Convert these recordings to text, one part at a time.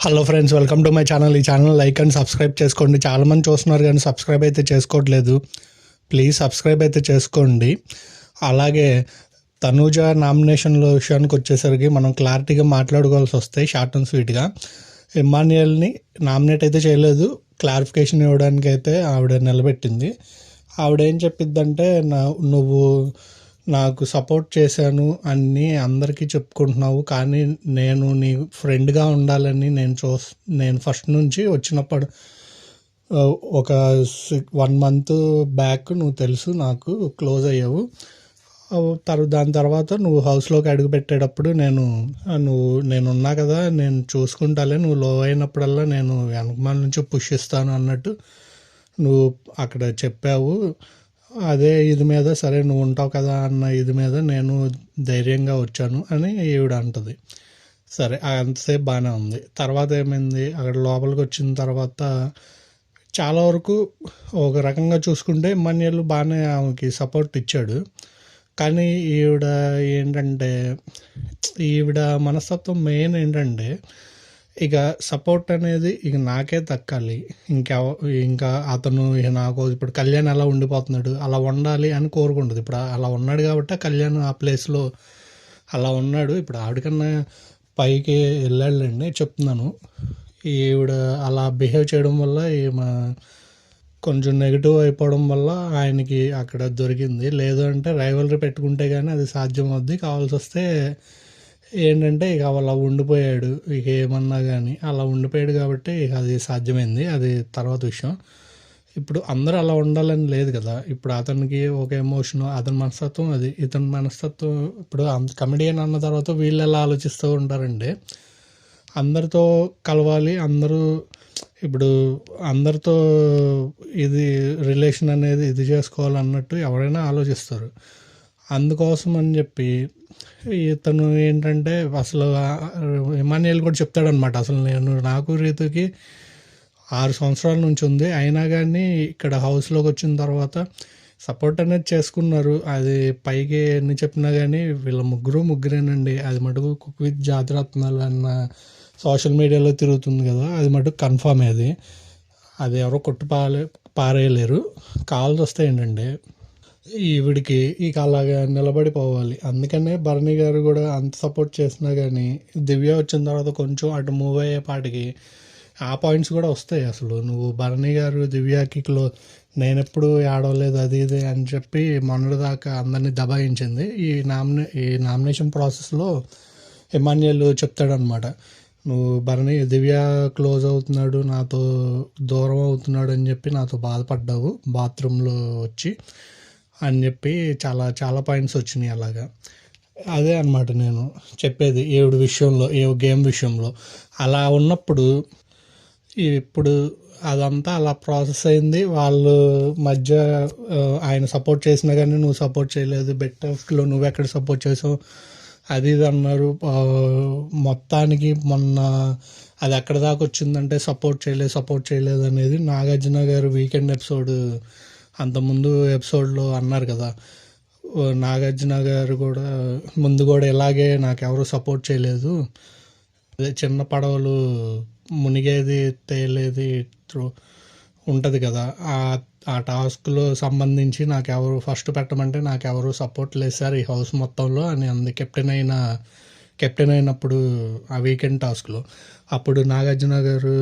Hello friends, welcome to my channel. ఈ channel like and subscribe చేసుకోండి. చాలామంది చూస్తున్నారు కానీ సబ్స్క్రైబ్ అయితే చేసుకోవట్లేదు. ప్లీజ్ సబ్స్క్రైబ్ అయితే చేసుకోండి. అలాగే తనూజ నామినేషన్ల విషయానికి వచ్చేసరికి మనం క్లారిటీగా మాట్లాడుకోవాల్సి వస్తాయి. షార్ట్ అండ్ స్వీట్గా ఇమ్మాన్యుయల్ని నామినేట్ అయితే చేయలేదు. క్లారిఫికేషన్ ఇవ్వడానికి అయితే ఆవిడ నిలబెట్టింది. ఆవిడ ఏం చెప్పిద్దంటే, నువ్వు నాకు సపోర్ట్ చేశాను అని అందరికీ చెప్పుకుంటున్నావు, కానీ నేను నీ ఫ్రెండ్గా ఉండాలని నేను ఫస్ట్ నుంచి వచ్చినప్పుడు ఒక 1 మంత్ బ్యాక్ నువ్వు తెలుసు, నాకు క్లోజ్ అయ్యావు. దాని తర్వాత నువ్వు హౌస్లోకి అడుగు పెట్టేటప్పుడు నేనున్నా కదా, నేను చూసుకుంటాలే, నువ్వు లో అయినప్పుడల్లా నేను వెనకమాల నుంచి పుష్ ఇస్తాను అన్నట్టు నువ్వు అక్కడ చెప్పావు. అదే ఇది మీద సరే నువ్వు ఉంటావు కదా అన్న ఇది మీద నేను ధైర్యంగా వచ్చాను అని ఈవిడ అంటుంది. సరే, అంతసేపు బాగానే ఉంది. తర్వాత ఏమైంది, అక్కడ లోపలికి వచ్చిన తర్వాత చాలా వరకు ఒక రకంగా చూసుకుంటే ఇమ్మాన్యుయల్ బాగానే ఆమెకి సపోర్ట్ ఇచ్చాడు. కానీ ఈవిడ మనస్తత్వం మెయిన్ ఏంటంటే, ఇక సపోర్ట్ అనేది ఇక నాకే దక్కాలి, ఇంకా అతను నాకు ఇప్పుడు కళ్యాణ్ అలా ఉండిపోతున్నాడు, అలా ఉండాలి అని కోరుకుంటుంది. ఇప్పుడు అలా ఉన్నాడు కాబట్టి కళ్యాణ్ ఆ ప్లేస్లో అలా ఉన్నాడు. ఇప్పుడు ఆవిడకన్నా పైకి వెళ్ళాడండి చెప్తున్నాను. ఈవిడ అలా బిహేవ్ చేయడం వల్ల ఈమె కొంచెం నెగిటివ్ అయిపోవడం వల్ల ఆయనకి అక్కడ దొరికింది. లేదు అంటే రైవలరీ పెట్టుకుంటే కానీ అది సాధ్యం అవుద్ది. కావాల్సి వస్తే ఏంటంటే ఇక అలా ఉండిపోయాడు. ఇక ఏమన్నా కానీ అలా ఉండిపోయాడు కాబట్టి ఇక అది సాధ్యమైంది. అది తర్వాత విషయం. ఇప్పుడు అందరూ అలా ఉండాలని లేదు కదా. ఇప్పుడు అతనికి ఒక ఎమోషను, అతని మనస్తత్వం అది, ఇతని మనస్తత్వం. ఇప్పుడు కమెడియన్ అన్న తర్వాత వీళ్ళు ఎలా ఆలోచిస్తూ ఉంటారంటే, అందరితో కలవాలి, ఇప్పుడు అందరితో ఇది రిలేషన్ అనేది ఇది చేసుకోవాలన్నట్టు ఎవరైనా ఆలోచిస్తారు. అందుకోసం అని చెప్పి ఇతను ఏంటంటే, అసలు ఇమ్మాన్యుయల్ కూడా చెప్తాడనమాట, అసలు నాకు రీతుకి 6 సంవత్సరాల నుంచి ఉంది, అయినా కానీ ఇక్కడ హౌస్లోకి వచ్చిన తర్వాత సపోర్ట్ అనేది చేసుకున్నారు. అది పైకి ఎన్ని చెప్పినా కానీ వీళ్ళ ముగ్గురేనండి. అది మటుకు కుక్ విత్ జాతిరత్నాలు అన్న సోషల్ మీడియాలో తిరుగుతుంది కదా, అది మటుకు కన్ఫామ్. అది ఎవరో పారేయలేరు. కాల్స్ వస్తే ఏంటంటే ఈవిడికి ఇక అలాగా నిలబడిపోవాలి. అందుకనే భరణి గారు కూడా అంత సపోర్ట్ చేసినా కానీ దివ్య వచ్చిన తర్వాత కొంచెం అటు మూవ్ అయ్యేపాటికి ఆ పాయింట్స్ కూడా వస్తాయి. అసలు నువ్వు భరణి గారు దివ్యాకి నేనెప్పుడు ఆడవలేదు అది ఇది అని చెప్పి మొన్నటిదాకా అందరినీ దబాయించింది. ఈ నామినేషన్ ప్రాసెస్లో ఇమ్మాన్యుయల్ చెప్తాడనమాట, నువ్వు దివ్య క్లోజ్ అవుతున్నాడు, నాతో దూరం అవుతున్నాడు అని చెప్పి నాతో బాధపడ్డావు బాత్రూంలో వచ్చి అని చెప్పి చాలా చాలా పాయింట్స్ వచ్చినాయి. అలాగా అదే అనమాట నేను చెప్పేది. గేమ్ విషయంలో అలా ఉన్నప్పుడు ఇప్పుడు అదంతా అలా ప్రాసెస్ అయింది. వాళ్ళు మధ్య ఆయన సపోర్ట్ చేసినా కానీ నువ్వు సపోర్ట్ చేయలేదు, బెట్టర్స్లో నువ్వు ఎక్కడ సపోర్ట్ చేసావు అది ఇది అన్నారు. మొత్తానికి మొన్న అది ఎక్కడ దాకా వచ్చిందంటే సపోర్ట్ చేయలేదు అనేది నాగార్జున గారు వీకెండ్ ఎపిసోడ్ అంతకుముందు ఎపిసోడ్లో అన్నారు కదా. నాగార్జున గారు కూడా ముందు కూడా ఇలాగే నాకెవరు సపోర్ట్ చేయలేదు, అదే చిన్న పడవలు మునిగేది తేలేది ఉంటుంది కదా, ఆ టాస్క్లో సంబంధించి నాకెవరు ఫస్ట్ పెట్టమంటే నాకెవరు సపోర్ట్ లేదు సార్ ఈ హౌస్ మొత్తంలో అని అంది. కెప్టెన్ అయినప్పుడు ఆ వీకెండ్ టాస్క్లో అప్పుడు నాగార్జున గారు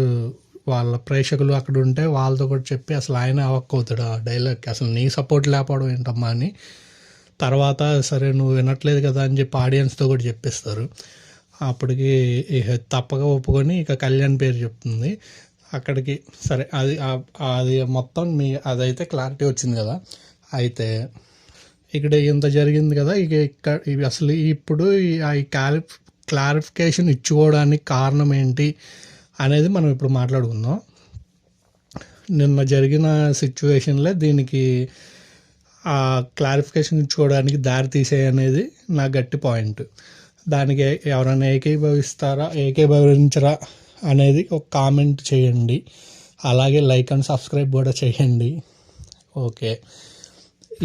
వాళ్ళ ప్రేక్షకులు అక్కడ ఉంటే వాళ్ళతో కూడా చెప్పి అసలు ఆయన అవ్వకపోతాడు ఆ డైలాగ్కి, అసలు నీ సపోర్ట్ లేకపోవడం ఏంటమ్మా అని. తర్వాత సరే నువ్వు వినట్లేదు కదా అని చెప్పి ఆడియన్స్తో కూడా చెప్పిస్తారు. అప్పటికి తప్పగా ఒప్పుకొని ఇక కళ్యాణ్ పేరు చెప్తుంది. అక్కడికి సరే అది మొత్తం అదైతే క్లారిటీ వచ్చింది కదా. అయితే ఇక్కడ ఇంత జరిగింది కదా, ఇవి అసలు ఇప్పుడు ఈ క్లారిఫికేషన్ ఇచ్చుకోవడానికి కారణం ఏంటి అనేది మనం ఇప్పుడు మాట్లాడుకుందాం. నిన్న జరిగిన సిచ్యువేషన్లే దీనికి ఆ క్లారిఫికేషన్ ఇచ్చుకోవడానికి దారి తీసేయి అనేది నా గట్టి పాయింట్. దానికి ఎవరైనా ఏకీభవించరా అనేది ఒక కామెంట్ చేయండి. అలాగే లైక్ అండ్ సబ్స్క్రైబ్ కూడా చేయండి. ఓకే,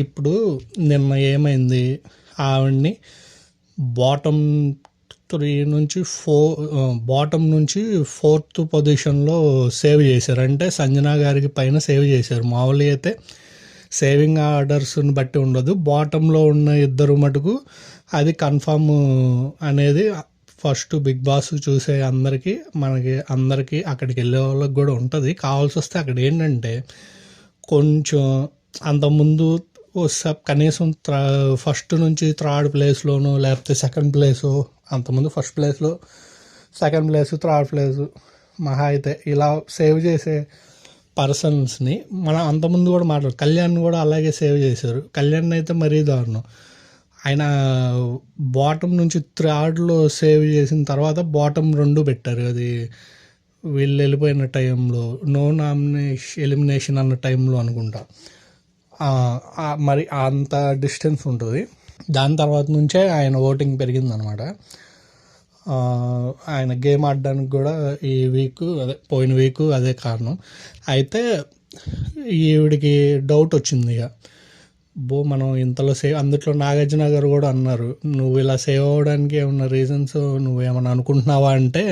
ఇప్పుడు నిన్న ఏమైంది, ఆవిడ్ని బాటమ్ 3 నుంచి 4 బాటమ్ నుంచి 4th పొజిషన్లో సేవ్ చేశారు. అంటే సంజన గారికి పైన సేవ్ చేశారు. మామూలుగా అయితే సేవింగ్ ఆర్డర్స్ని బట్టి ఉండదు. బాటంలో ఉన్న ఇద్దరు మటుకు అది కన్ఫామ్ అనేది ఫస్ట్ బిగ్ బాస్ చూసే అందరికీ అందరికీ అక్కడికి వెళ్ళే వాళ్ళకి కూడా ఉంటుంది. కావాల్సి వస్తే అక్కడ ఏంటంటే కొంచెం అంతకుముందు కనీసం ఫస్ట్ నుంచి 3rd ప్లేస్లోనో లేకపోతే 2nd ప్లేసు, అంతకుముందు ఫస్ట్ ప్లేస్లో 2nd ప్లేసు 3rd ప్లేసు మహా అయితే ఇలా సేవ్ చేసే పర్సన్స్ని మనం అంతకుముందు కూడా కళ్యాణ్ కూడా అలాగే సేవ్ చేశారు. కళ్యాణ్ అయితే మరీ దారుణం. ఆయన బాటమ్ నుంచి 3rdలో సేవ్ చేసిన తర్వాత బాటమ్ 2 పెట్టారు. అది వీళ్ళు వెళ్ళిపోయిన టైంలో ఎలిమినేషన్ అన్న టైంలో అనుకుంటా. మరి అంత డిస్టెన్స్ ఉంటుంది. దాని తర్వాత నుంచే ఆయన ఓటింగ్ పెరిగిందనమాట. ఆయన గేమ్ ఆడడానికి కూడా ఈ వీక్ పోయిన వీక్ అదే కారణం. అయితే ఈవిడికి డౌట్ వచ్చింది. ఇక మనం ఇంతలో అందుట్లో నాగార్జున గారు కూడా అన్నారు, నువ్వు ఇలా సేవ్ అవ్వడానికి ఏమన్నా రీజన్స్ నువ్వేమన్నా అనుకుంటున్నావా అంటే,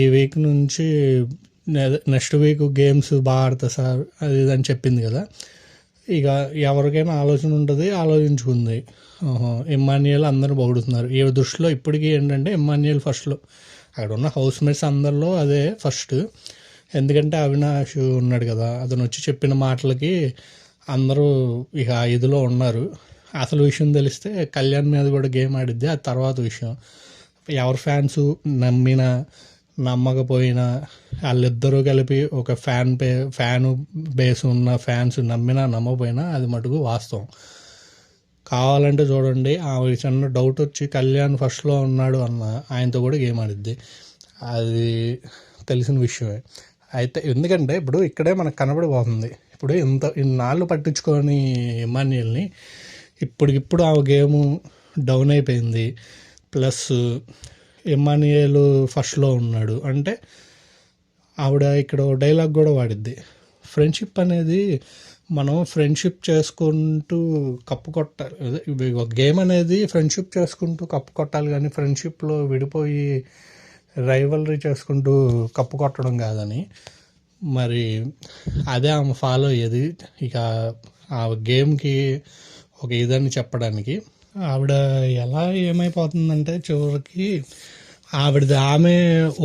ఈ వీక్ నుంచి నెక్స్ట్ వీక్ గేమ్స్ బాగా ఆడతా సార్ అది అని చెప్పింది కదా. ఇక ఎవరికైనా ఆలోచన ఉంటుంది, ఆలోచించుకుంది. ఇమ్మాన్యుయల్ అందరూ పొగుడుతున్నారు. ఈ దృష్టిలో ఇప్పటికీ ఏంటంటే ఇమ్మాన్యుయల్ ఫస్ట్లో, అక్కడ ఉన్న హౌస్ మేట్స్ అందరిలో అదే ఫస్ట్. ఎందుకంటే అవినాష్ ఉన్నాడు కదా, అతను వచ్చి చెప్పిన మాటలకి అందరూ ఇక ఇదిలో ఉన్నారు. అసలు విషయం తెలిస్తే కళ్యాణ్ మీద కూడా గేమ్ ఆడిద్ది, అది తర్వాత విషయం. ఎవరి ఫ్యాన్స్ నమ్మకపోయినా వాళ్ళిద్దరూ కలిపి ఒక ఫ్యాను బేస్ ఉన్న ఫ్యాన్స్ నమ్మకపోయినా అది మటుకు వాస్తవం. కావాలంటే చూడండి, ఆమె చిన్న డౌట్ వచ్చి కళ్యాణ్ ఫస్ట్లో ఉన్నాడు అన్న ఆయనతో కూడా గేమ్ ఆడిద్ది, అది తెలిసిన విషయమే. అయితే ఎందుకంటే ఇప్పుడు ఇక్కడే మనకు కనబడిపోతుంది. ఇప్పుడు ఇన్నాళ్ళు పట్టించుకొని ఇమ్మాన్యుయల్ని ఇప్పటికిప్పుడు ఆ గేము డౌన్ అయిపోయింది. ప్లస్ ఇమ్మాన్యుయల్ ఫస్ట్లో ఉన్నాడు అంటే ఆవిడ ఇక్కడ డైలాగ్ కూడా వాడిద్ది, ఫ్రెండ్షిప్ అనేది మనం ఫ్రెండ్షిప్ చేసుకుంటూ కప్పు కొట్టాలి. ఒక గేమ్ అనేది ఫ్రెండ్షిప్ చేసుకుంటూ కప్పు కొట్టాలి, కానీ ఫ్రెండ్షిప్లో విడిపోయి రైవలరీ చేసుకుంటూ కప్పు కొట్టడం కాదని. మరి అదే ఆమె ఫాలో అయ్యేది. ఇక ఆ గేమ్కి ఒక ఇదని చెప్పడానికి ఆవిడ ఎలా ఏమైపోతుందంటే చివరికి ఆమె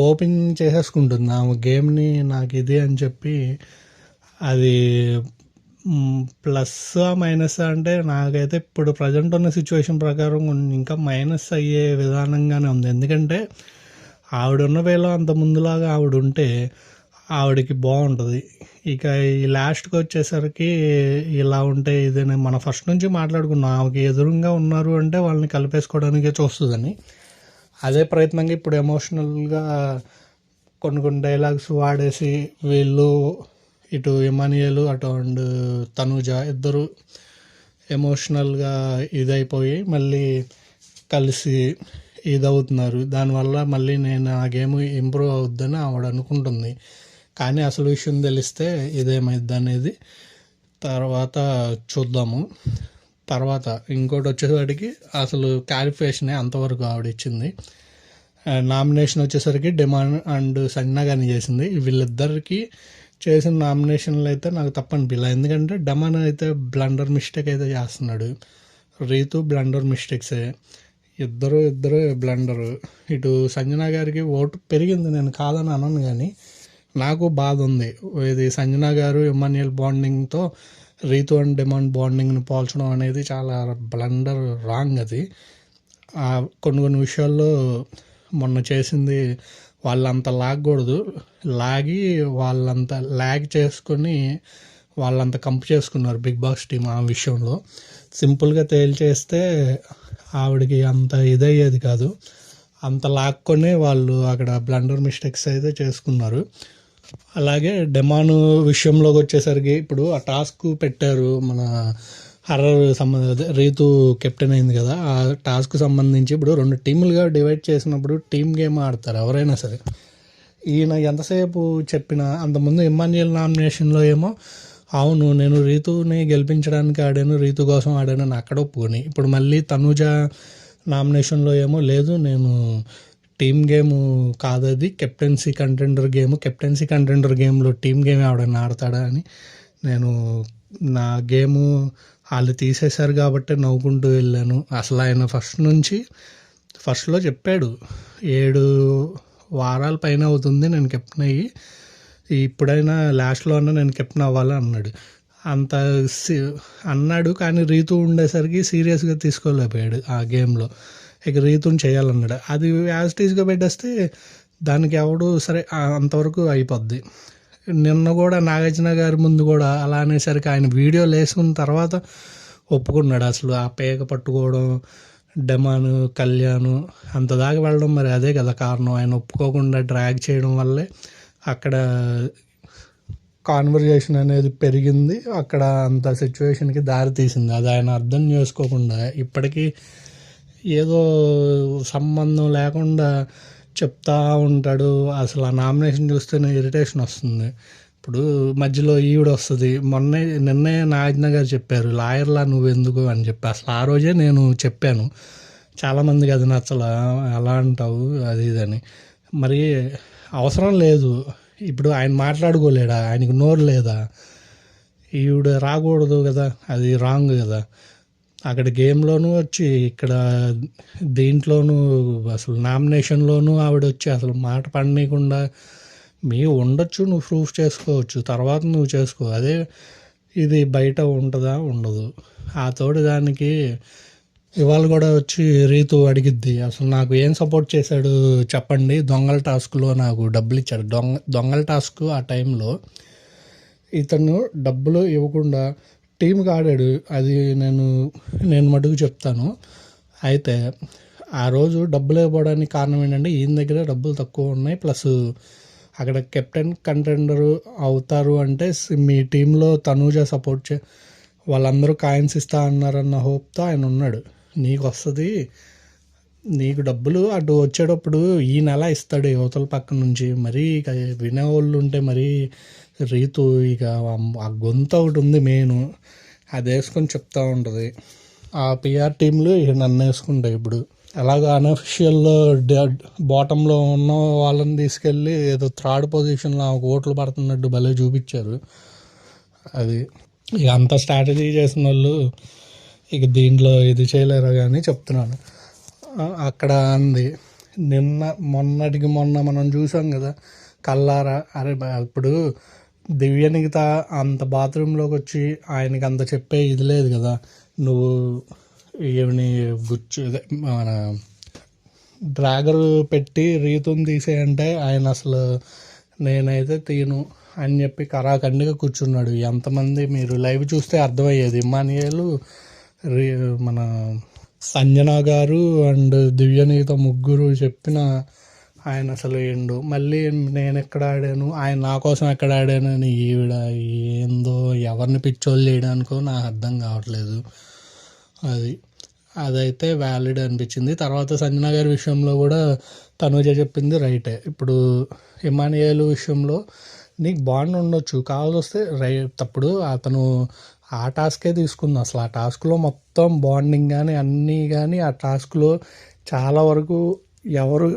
ఓపెన్ చేసేసుకుంటుంది ఆమె గేమ్ని, నాకు ఇది అని చెప్పి. అది ప్లస్ మైనస్ అంటే నాకైతే ఇప్పుడు ప్రజెంట్ ఉన్న సిచ్యువేషన్ ప్రకారం ఇంకా మైనస్ అయ్యే విధానంగానే ఉంది. ఎందుకంటే ఆవిడ ఉన్న వేళ అంత ముందులాగా ఆవిడ ఉంటే ఆవిడకి బాగుంటుంది. ఇక ఈ లాస్ట్కి వచ్చేసరికి ఇలా ఉంటే ఇదేనే మనం ఫస్ట్ నుంచి మాట్లాడుకున్నాం, ఆమెకి ఎదురుగా ఉన్నారు అంటే వాళ్ళని కలిపేసుకోవడానికే చూస్తుందని. అదే ప్రయత్నంగా ఇప్పుడు ఎమోషనల్గా కొన్ని డైలాగ్స్ వాడేసి వీళ్ళు ఇటు ఇమానియల్ అటు అండ్ తనుజ ఇద్దరు ఎమోషనల్గా ఇదైపోయి మళ్ళీ కలిసి ఇదవుతున్నారు. దానివల్ల మళ్ళీ నేను ఆ గేమ్ ఇంప్రూవ్ అవుద్దని ఆవిడ అనుకుంటుంది. కానీ అసలు విషయం తెలిస్తే ఇదేమైద్ది అనేది తర్వాత చూద్దాము. తర్వాత ఇంకోటి వచ్చేసరికి అసలు క్వాలిఫికేషనే అంతవరకు ఆవిడ ఇచ్చింది. నామినేషన్ వచ్చేసరికి డిమాండ్ అండ్ సన్నగాని చేసింది. వీళ్ళిద్దరికి చేసిన నామినేషన్లు అయితే నాకు తప్పనిపిల్ల. ఎందుకంటే డమాన్ అయితే బ్లండర్ మిస్టేక్ అయితే చేస్తున్నాడు, రీతు బ్లండర్ మిస్టేక్సే, ఇద్దరు బ్లండరు. ఇటు సంజన గారికి ఓటు పెరిగింది, నేను కాదని అనను, కానీ నాకు బాధ ఉంది. ఇది సంజన గారు ఇమాన్యుయల్ బాండింగ్తో రీతు అండ్ డిమాండ్ బాండింగ్ని పోల్చడం అనేది చాలా బ్లండర్, రాంగ్. అది కొన్ని విషయాల్లో మొన్న చేసింది వాళ్ళంత లాగకూడదు, లాగి వాళ్ళంత ల్యాగ్ చేసుకొని వాళ్ళంత కంప్ చేసుకున్నారు బిగ్ బాస్ టీం. ఆ విషయంలో సింపుల్గా తేల్చేస్తే ఆవిడకి అంత ఇదయ్యేది కాదు, అంత లాక్కొని వాళ్ళు అక్కడ బ్లండర్ మిస్టేక్స్ అయితే చేసుకున్నారు. అలాగే డెమాన్ విషయంలోకి వచ్చేసరికి ఇప్పుడు ఆ టాస్క్ పెట్టారు, మన హర్రర్ రీతు కెప్టెన్ అయింది కదా, ఆ టాస్క్ సంబంధించి ఇప్పుడు 2 టీములుగా డివైడ్ చేసినప్పుడు టీమ్ గేమ్ ఆడతారు ఎవరైనా సరే. ఈయన ఎంతసేపు చెప్పినా అంతకుముందు ఇమాన్యుయల్ నామినేషన్లో ఏమో అవును నేను రీతుని గెలిపించడానికి ఆడాను, రీతు కోసం ఆడాను అని అక్కడ ఒప్పుకొని, ఇప్పుడు మళ్ళీ తనుజ నామినేషన్లో ఏమో లేదు నేను టీమ్ గేమ్ కాదది కెప్టెన్సీ కంటెండర్ గేమ్లో టీమ్ గేమ్ ఎవడన్నా ఆడతాడా అని నేను నా గేము వాళ్ళు తీసేశారు కాబట్టి నవ్వుకుంటూ వెళ్ళాను. అసలు ఆయన ఫస్ట్లో చెప్పాడు 7 వారాల పైన అవుతుంది నేను కెప్టెన్ అయ్యి, ఇప్పుడైనా లాస్ట్లో అన్నా నేను కెప్టెన్ అవ్వాలి అన్నాడు. అంత అన్నాడు కానీ రీతు ఉండేసరికి సీరియస్గా తీసుకోలేకపోయాడు ఆ గేమ్లో. ఇక రీతుని చేయాలన్నాడు. అది యాజ్ టీజ్గా పెట్టేస్తే దానికి ఎవడు సరే అంతవరకు అయిపోద్ది. నిన్న కూడా నాగార్జున గారి ముందు కూడా అలా అనేసరికి ఆయన వీడియోలు వేసుకున్న తర్వాత ఒప్పుకున్నాడు. అసలు ఆ పేక పట్టుకోవడం, డెమాను కళ్యాణ్ అంత దాకా వెళ్ళడం మరి అదే కదా కారణం. ఆయన ఒప్పుకోకుండా డ్రాగ్ చేయడం వల్లే అక్కడ కాన్వర్జేషన్ అనేది పెరిగింది. అక్కడ అంత సిచ్యువేషన్కి దారి తీసింది. అది ఆయన అర్థం చేసుకోకుండా ఇప్పటికీ ఏదో సంబంధం లేకుండా చెప్తా ఉంటాడు. అసలు ఆ నామినేషన్ చూస్తేనే ఇరిటేషన్ వస్తుంది. ఇప్పుడు మధ్యలో ఈవిడ వస్తుంది. నిన్నే నాగార్జున గారు చెప్పారు లాయర్లా నువ్వెందుకు అని చెప్పి. అసలు ఆ రోజే నేను చెప్పాను, చాలామందికి అది నచ్చలా, అలా అంటావు అది ఇదని. మరి అవసరం లేదు. ఇప్పుడు ఆయన మాట్లాడుకోలేడా, ఆయనకు నోరు లేదా? ఈవిడ రాకూడదు కదా, అది రాంగ్ కదా. అక్కడ గేమ్లోనూ వచ్చి ఇక్కడ దీంట్లోనూ అసలు నామినేషన్లోనూ ఆవిడ వచ్చి అసలు మాట పడనీయకుండా ఉండొచ్చు, నువ్వు ప్రూఫ్ చేసుకోవచ్చు, తర్వాత నువ్వు చేసుకో. అదే ఇది బయట ఉంటుందా? ఉండదు. ఆ తోడు దానికి ఇవాళ కూడా వచ్చి రీతు అడిగిద్ది, అసలు నాకు ఏం సపోర్ట్ చేశాడు చెప్పండి, దొంగల టాస్క్లో నాకు డబ్బులు ఇచ్చాడు. దొంగల టాస్క్ ఆ టైంలో ఇతను డబ్బులు ఇవ్వకుండా టీంకి ఆడాడు. అది నేను మటుకు చెప్తాను. అయితే ఆ రోజు డబ్బులు ఇవ్వడానికి కారణం ఏంటంటే ఈయన దగ్గర డబ్బులు తక్కువ ఉన్నాయి, ప్లస్ అక్కడ కెప్టెన్ కంటెండర్ అవుతారు అంటే మీ టీంలో తనూజ సపోర్ట్ వాళ్ళందరూ కాయిన్స్ ఇస్తా అన్నారన్న హోప్తో ఆయన ఉన్నాడు. నీకు వస్తుంది, నీకు డబ్బులు అటు వచ్చేటప్పుడు ఈ నెల ఇస్తాడు యువతల పక్క నుంచి. మరీ ఇక వినేవాళ్ళు ఉంటే మరీ రీతు ఇక ఆ గొంతు ఒకటి ఉంది మెయిన్, అది వేసుకొని చెప్తూ ఉంటుంది. ఆ పిఆర్ టీంలు ఇక నన్ను వేసుకుంటాయి. ఇప్పుడు అలాగా అన్అఫిషియల్లో బాటంలో ఉన్న వాళ్ళని తీసుకెళ్ళి ఏదో థర్డ్ పొజిషన్లో ఓట్లు పడుతున్నట్టు భలే చూపించారు. అది ఇక అంత స్ట్రాటజీ చేసిన వాళ్ళు ఇక దీంట్లో ఇది చేయలేరు కానీ చెప్తున్నాను. అక్కడ అంది మొన్నటికి మొన్న మనం చూసాం కదా కల్లారా. అరే ఇప్పుడు దివ్యనిగిత అంత బాత్రూంలోకి వచ్చి ఆయనకి అంత చెప్పే ఇది లేదు కదా, నువ్వు ఏమని మన డ్రాగర్ పెట్టి రీతుని తీసేయంటే ఆయన అసలు నేనైతే తీను అని చెప్పి కరాఖండిగా కూర్చున్నాడు. ఎంతమంది మీరు లైవ్ చూస్తే అర్థమయ్యేది. ఇమ్మానియేలు, మన సంజన గారు అండ్ దివ్యనీత ముగ్గురు చెప్పిన ఆయన అసలు ఏండు. మళ్ళీ నేను ఎక్కడ ఆడాను, ఆయన నా కోసం ఎక్కడ ఆడాను అని ఈవిడ ఏందో ఎవరిని పిచ్చోళ్ళు చేయడానికో నాకు అర్థం కావట్లేదు. అదైతే వ్యాలిడ్ అనిపించింది. తర్వాత సంజన గారి విషయంలో కూడా తనూజ చెప్పింది రైటే. ఇప్పుడు ఇమానియేలు విషయంలో నీకు బాండ్ ఉండొచ్చు, కావాల్సి వస్తే తప్పుడు అతను ఆ టాస్కే తీసుకుంది. అసలు ఆ టాస్క్లో మొత్తం బాండింగ్ కానీ అన్నీ కానీ ఆ టాస్క్లో చాలా వరకు ఎవరు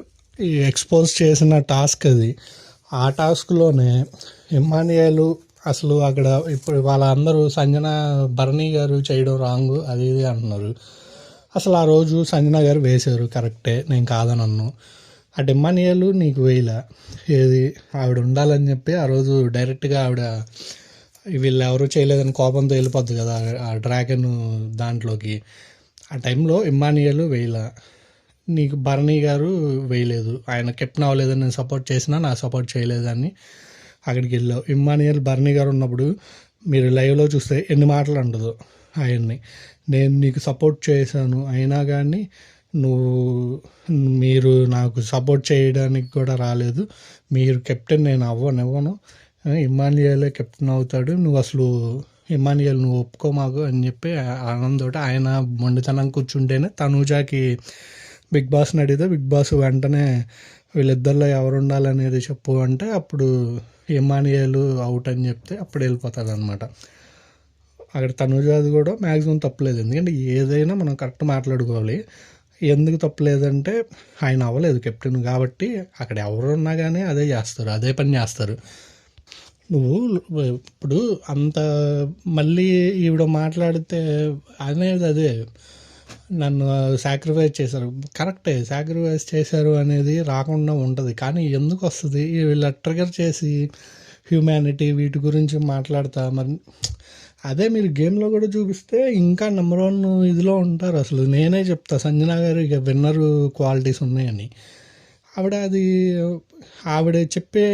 ఎక్స్పోజ్ చేసిన టాస్క్ అది. ఆ టాస్క్లోనే ఇమానియేలు అసలు అక్కడ ఇప్పుడు వాళ్ళందరూ సంజన భరణి గారు చేయడం రాంగ్ అది ఇది అంటున్నారు. అసలు ఆ రోజు సంజన గారు వేశారు కరెక్టే, నేను కాదనన్ను. ఆ ఇమానియేలు నీకు వేయలే, ఏది ఆవిడ ఉండాలని చెప్పి ఆ రోజు డైరెక్ట్గా ఆవిడ వీళ్ళు ఎవరు చేయలేదని కోపంతో వెళ్ళిపోద్ది కదా ఆ డ్రాగన్ దాంట్లోకి. ఆ టైంలో ఇమానియేలు వేయలే, నీకు భరణి గారు వేయలేదు. ఆయన కెప్టెన్ అవ్వలేదని నేను సపోర్ట్ చేసినా నాకు సపోర్ట్ చేయలేదని అక్కడికి వెళ్ళావు. ఇమ్మానియల్ భరణి గారు ఉన్నప్పుడు మీరు లైవ్లో చూస్తే ఎన్ని మాటలు ఉండదు ఆయన్ని. నేను నీకు సపోర్ట్ చేశాను అయినా కానీ మీరు నాకు సపోర్ట్ చేయడానికి కూడా రాలేదు, మీరు కెప్టెన్ నేను అవ్వను, ఇమ్మానియలే కెప్టెన్ అవుతాడు, నువ్వు అసలు ఇమ్మానియల్ నువ్వు ఒప్పుకో మాకు అని చెప్పి ఆనందోట ఆయన మొండితనం కూర్చుంటేనే తనూజాకి బిగ్ బాస్ని అడిగితే బిగ్ బాస్ వెంటనే వీళ్ళిద్దరిలో ఎవరు ఉండాలనేది చెప్పు అంటే అప్పుడు ఇమ్మానియేలు అవుట్ అని చెప్తే అప్పుడు వెళ్ళిపోతుంది అనమాట. అక్కడ తనూజాది కూడా మ్యాక్సిమం తప్పలేదు, ఎందుకంటే ఏదైనా మనం కరెక్ట్ మాట్లాడుకోవాలి. ఎందుకు తప్పులేదంటే ఆయన అవ్వలేదు కెప్టెన్ కాబట్టి అక్కడ ఎవరున్నా కానీ అదే చేస్తారు, అదే పని చేస్తారు. నువ్వు ఇప్పుడు అంత మళ్ళీ ఈవిడ మాట్లాడితే అనేది అదే, నన్ను సాక్రిఫైస్ చేశారు, కరెక్టే సాక్రిఫైస్ చేశారు అనేది రాకుండా ఉంటుంది. కానీ ఎందుకు వస్తుంది వీళ్ళ ట్రిగర్ చేసి హ్యూమానిటీ వీటి గురించి మాట్లాడతా మరి అదే మీరు గేమ్లో కూడా చూపిస్తే ఇంకా నెంబర్ 1 ఇదిలో ఉంటారు. అసలు నేనే చెప్తా సంజన గారు ఇక విన్నర్ క్వాలిటీస్ ఉన్నాయని. ఆవిడ చెప్పే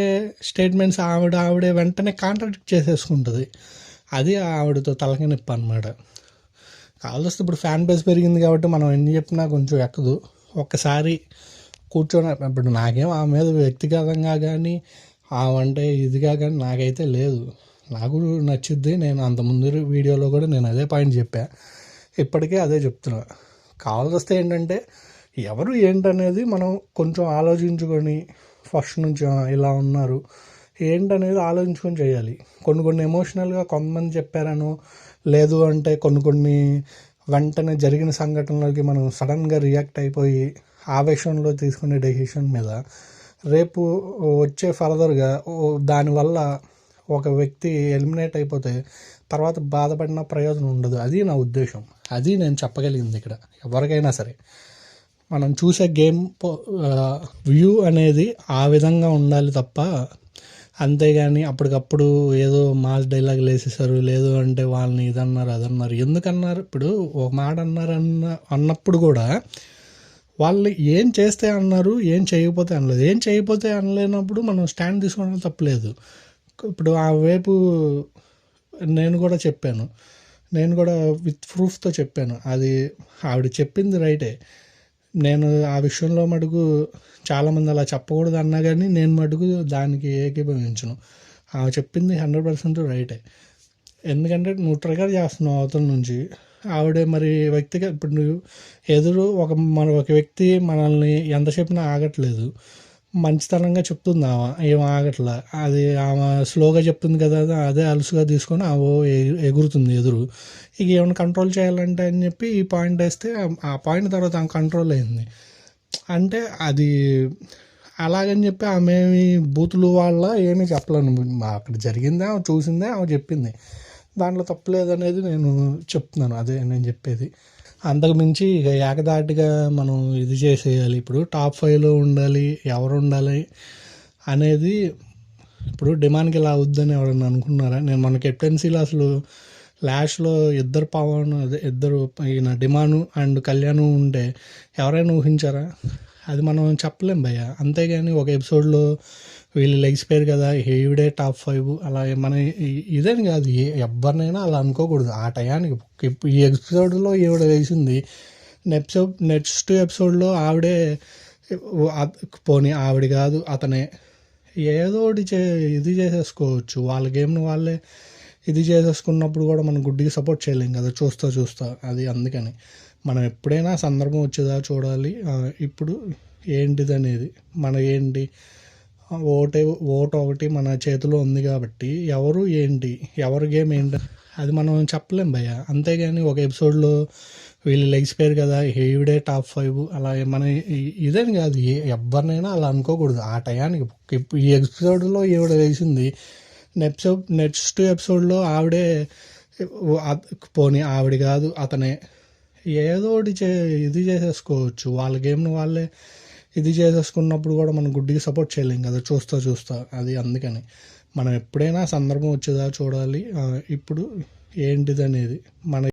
స్టేట్మెంట్స్ ఆవిడే వెంటనే కాంట్రాడిక్ట్ చేసేసుకుంటుంది. అది ఆవిడతో తలకాయ నొప్పి అనమాట. కావాల్సి ఇప్పుడు ఫ్యాన్ బేస్ పెరిగింది కాబట్టి మనం ఎన్ని చెప్పినా కొంచెం ఎక్కదు. ఒక్కసారి కూర్చొని ఇప్పుడు నాకేం ఆమె మీద వ్యక్తిగతంగా కానీ ఆవంటే ఇదిగా కానీ నాకైతే లేదు, నాకు నచ్చుద్ది. నేను అంతకుముందు వీడియోలో కూడా నేను అదే పాయింట్ చెప్పా, ఇప్పటికే అదే చెప్తున్నా. కావాల్సి వస్తే ఏంటంటే ఎవరు ఏంటనేది మనం కొంచెం ఆలోచించుకొని ఫస్ట్ నుంచి ఇలా ఉన్నారు ఏంటనేది ఆలోచించుకొని చేయాలి. కొన్ని ఎమోషనల్గా కొంతమంది చెప్పారనో లేదు అంటే కొన్ని వెంటనే జరిగిన సంఘటనలకి మనం సడన్గా రియాక్ట్ అయిపోయి ఆవేశంలో తీసుకునే డెసిషన్ మీద రేపు వచ్చే ఫర్దర్గా దానివల్ల ఒక వ్యక్తి ఎలిమినేట్ అయిపోతే తర్వాత బాధపడిన ప్రయోజనం ఉండదు. అది నా ఉద్దేశం, అది నేను చెప్పగలిగింది. ఇక్కడ ఎవరికైనా సరే మనం చూసే గేమ్ వ్యూ అనేది ఆ విధంగా ఉండాలి తప్ప, అంతేగాని అప్పటికప్పుడు ఏదో మాస్ డైలాగులు వేసేసారు, లేదు అంటే వాళ్ళని ఇదన్నారు అదన్నారు. ఎందుకన్నారు? ఇప్పుడు ఒక మాట అన్నప్పుడు కూడా వాళ్ళు ఏం చేస్తే అన్నారు, ఏం చేయకపోతే అనలేదు. ఏం చేయకపోతే అనలేనప్పుడు మనం స్టాండ్ తీసుకోవడం తప్పలేదు. ఇప్పుడు ఆ వైపు నేను కూడా చెప్పాను, నేను కూడా విత్ ప్రూఫ్తో చెప్పాను. అది ఆవిడ చెప్పింది రైటే. నేను ఆ విషయంలో మటుకు చాలామంది అలా చెప్పకూడదు అన్నా కానీ నేను మటుకు దానికి ఏకీభవించను. ఆమె చెప్పింది 100% రైటే. ఎందుకంటే నువ్వు ట్రిగర్ చేస్తున్నావు అవతల నుంచి. ఆవిడే మరి వ్యక్తిగా ఇప్పుడు నువ్వు ఒక వ్యక్తి మనల్ని ఎంత చెప్పినా ఆగట్లేదు, మంచితనంగా చెప్తుంది ఆమె, ఏం ఆగట్లా. అది ఆమె స్లోగా చెప్తుంది కదా, అదే అలుసుగా తీసుకొని ఆమె ఎగురుతుంది ఎదురు. ఇక ఏమైనా కంట్రోల్ చేయాలంటే అని చెప్పి ఈ పాయింట్ వేస్తే ఆ పాయింట్ తర్వాత ఆమె కంట్రోల్ అయింది. అంటే అది అలాగని చెప్పి ఆమె బూతులు వాళ్ళ ఏమీ చెప్పలేను. అక్కడ జరిగిందే ఆమె చూసిందే ఆమె చెప్పింది, దాంట్లో తప్పులేదనేది నేను చెప్తున్నాను. అదే నేను చెప్పేది. అంతకు మించి ఇక ఏకదాటిగా మనం ఇది చేసేయాలి. ఇప్పుడు టాప్ 5లో ఉండాలి, ఎవరు ఉండాలి అనేది ఇప్పుడు డిమాండ్కి ఇలా అవుద్దని ఎవరన్నా అనుకున్నారా? నేను మన కెప్టెన్సీలో అసలు లాస్ట్లో ఇద్దరు ఈయన డిమాండ్ అండ్ కళ్యాణ్ ఉంటే ఎవరైనా ఊహించారా? అది మనం చెప్పలేం భయ్య. అంతేగాని ఒక ఎపిసోడ్లో వీళ్ళు లెగిసిపోయారు కదా ఈవిడే టాప్ 5 అలా మన ఇదని కాదు, ఎవరినైనా అలా అనుకోకూడదు. ఆ టయానికి ఈ ఎపిసోడ్లో ఈవిడ వేసింది, నెక్స్ట్ ఎపిసోడ్లో ఆవిడే పోనీ ఆవిడ కాదు అతనే ఏదో ఒకటి ఇది చేసేసుకోవచ్చు. వాళ్ళ గేమ్ను వాళ్ళే ఇది చేసేసుకున్నప్పుడు కూడా మనం గుడ్డిగా సపోర్ట్ చేయలేం కదా చూస్తా. అది అందుకని మనం ఎప్పుడైనా సందర్భం వచ్చేదా చూడాలి. ఇప్పుడు ఏంటిది అనేది మన ఏంటి ఓటు ఒకటి మన చేతిలో ఉంది కాబట్టి ఎవరు ఏంటి ఎవరి గేమ్ ఏంటి అది మనం చెప్పలేం భయ్య. అంతేగాని ఒక ఎపిసోడ్లో వీళ్ళు లెగిసిపోయారు కదా ఈవిడే టాప్ 5 అలా మన ఇదని కాదు, ఎవరినైనా అలా అనుకోకూడదు. ఆ టయానికి ఈ ఎపిసోడ్లో ఈవిడ వేసింది, నెక్స్ట్ ఎపిసోడ్లో ఆవిడే పోనీ ఆవిడ కాదు అతనే ఏదో ఒకటి ఇది చేసేసుకోవచ్చు. వాళ్ళ గేమ్ను వాళ్ళే ఇది చేసేసుకున్నప్పుడు కూడా మనం గుడ్డిగా సపోర్ట్ చేయలేం కదా చూస్తా. అది అందుకని మనం ఎప్పుడైనా సందర్భం వచ్చేదా చూడాలి. ఇప్పుడు ఏంటిది అనేది మన